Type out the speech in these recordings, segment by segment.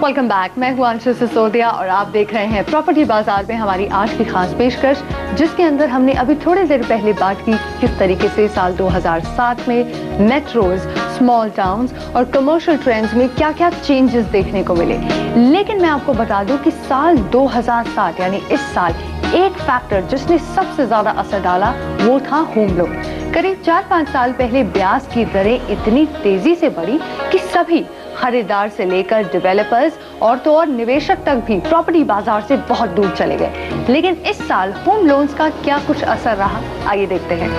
Welcome back. मैं हूं अंशु सिसोदिया और आप देख रहे हैं प्रॉपर्टी बाजार में हमारी आज की खास पेशकश, जिसके अंदर हमने अभी थोड़ी देर पहले बात की किस तरीके से साल 2007 में मेट्रोज, स्मॉल टाउन्स और कमर्शियल ट्रेंड्स में क्या क्या चेंजेस देखने को मिले। लेकिन मैं आपको बता दूं कि साल 2007 यानी इस साल एक फैक्टर जिसने सबसे ज्यादा असर डाला वो था होम लोन। करीब 4-5 साल पहले ब्याज की दरें इतनी तेजी से बढ़ी कि सभी खरीदार से लेकर डेवलपर्स और तो और निवेशक तक भी प्रॉपर्टी बाजार से बहुत दूर चले गए। लेकिन इस साल होम लोन्स का क्या कुछ असर रहा, आइए देखते हैं।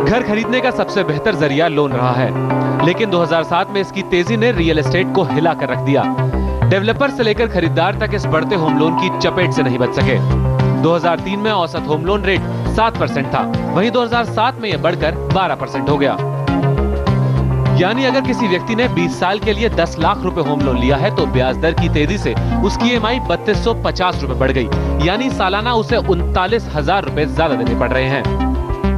घर खरीदने का सबसे बेहतर जरिया लोन रहा है, लेकिन 2007 में इसकी तेजी ने रियल एस्टेट को हिला कर रख दिया। डेवलपर से लेकर खरीदार तक इस बढ़ते होम लोन की चपेट से नहीं बच सके। 2003 में औसत होम लोन रेट 7% था, वहीं 2007 में यह बढ़कर 12% हो गया। यानी अगर किसी व्यक्ति ने 20 साल के लिए 10 लाख रुपए होम लोन लिया है तो ब्याज दर की तेजी से उसकी EMI 3250 रुपए बढ़ गई, यानी सालाना उसे 39,000 रुपए ज्यादा देने पड़ रहे हैं।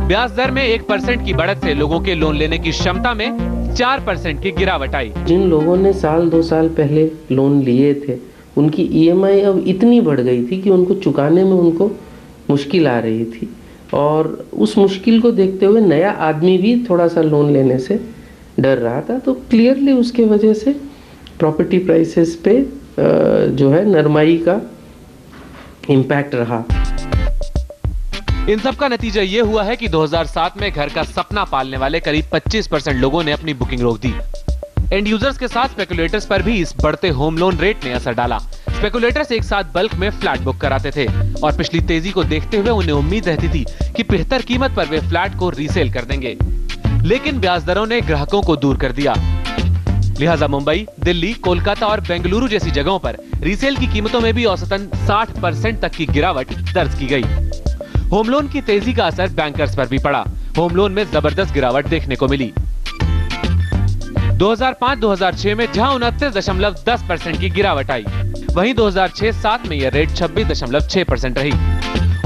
ब्याज दर में 1% की बढ़त से लोगों के लोन लेने की क्षमता में 4% की गिरावट आई। जिन लोगों ने साल 2 साल पहले लोन लिए थे उनकी EMI अब इतनी बढ़ गई थी कि उनको चुकाने में उनको मुश्किल आ रही थी, और उस मुश्किल को देखते हुए नया आदमी भी थोड़ा सा लोन लेने से डर रहा था। तो क्लियरली उसके वजह से प्रॉपर्टी प्राइसेस पे जो है नरमाई का इम्पैक्ट रहा। इन सब का नतीजा ये हुआ है कि 2007 में घर का सपना पालने वाले करीब 25% लोगों ने अपनी बुकिंग रोक दी। एंड यूजर्स के साथ स्पेकुलेटर्स पर भी इस बढ़ते होम लोन रेट ने असर डाला। स्पेकुलेटर्स एक साथ बल्क में फ्लैट बुक कराते थे और पिछली तेजी को देखते हुए उन्हें उम्मीद रहती थी कि बेहतर कीमत पर वे फ्लैट को रीसेल कर देंगे, लेकिन ब्याज दरों ने ग्राहकों को दूर कर दिया। लिहाजा मुंबई, दिल्ली, कोलकाता और बेंगलुरु जैसी जगहों पर रीसेल की कीमतों में भी औसतन 60% तक की गिरावट दर्ज की गई। होम लोन की तेजी का असर बैंकर्स पर भी पड़ा। होम लोन में जबरदस्त गिरावट देखने को मिली। 2005-2006 में जहां 29.10% की गिरावट आई, वहीं 2006-07 में यह रेट 26.6% रही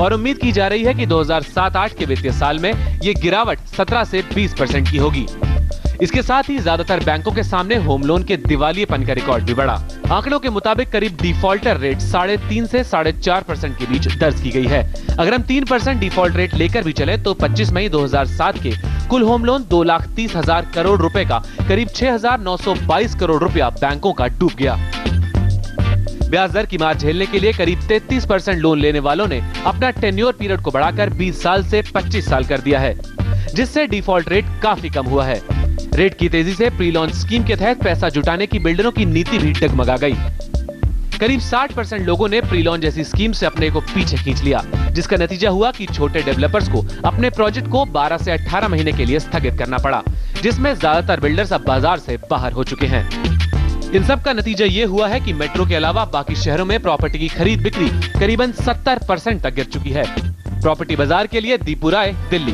और उम्मीद की जा रही है कि 2007-08 के वित्तीय साल में ये गिरावट 17 से 20% की होगी। इसके साथ ही ज्यादातर बैंकों के सामने होम लोन के दिवालियेपन का रिकॉर्ड भी बढ़ा। आंकड़ों के मुताबिक करीब डिफॉल्टर रेट 3.5 से 4.5% के बीच दर्ज की गई है। अगर हम 3% डिफॉल्ट रेट लेकर भी चले तो 25 मई 2007 के कुल होम लोन 2,30,000 करोड़ रुपए का करीब 6,922 करोड़ रुपया बैंकों का डूब गया। ब्याज दर की मार झेलने के लिए करीब 33% लोन लेने वालों ने अपना टेन्योर पीरियड को बढ़ाकर 20 साल से 25 साल कर दिया है, जिससे डिफॉल्ट रेट काफी कम हुआ है। रेट की तेजी से प्री लॉन्च स्कीम के तहत पैसा जुटाने की बिल्डरों की नीति भी डगमगा गई। करीब 60% लोगों ने प्री लॉन्च जैसी स्कीम से अपने को पीछे खींच लिया, जिसका नतीजा हुआ कि छोटे डेवलपर्स को अपने प्रोजेक्ट को 12 से 18 महीने के लिए स्थगित करना पड़ा, जिसमें ज्यादातर बिल्डर्स अब बाजार से बाहर हो चुके हैं। इन सब का नतीजा ये हुआ है कि मेट्रो के अलावा बाकी शहरों में प्रॉपर्टी की खरीद बिक्री करीबन 70% तक गिर चुकी है। प्रॉपर्टी बाजार के लिए दीपू राय, दिल्ली।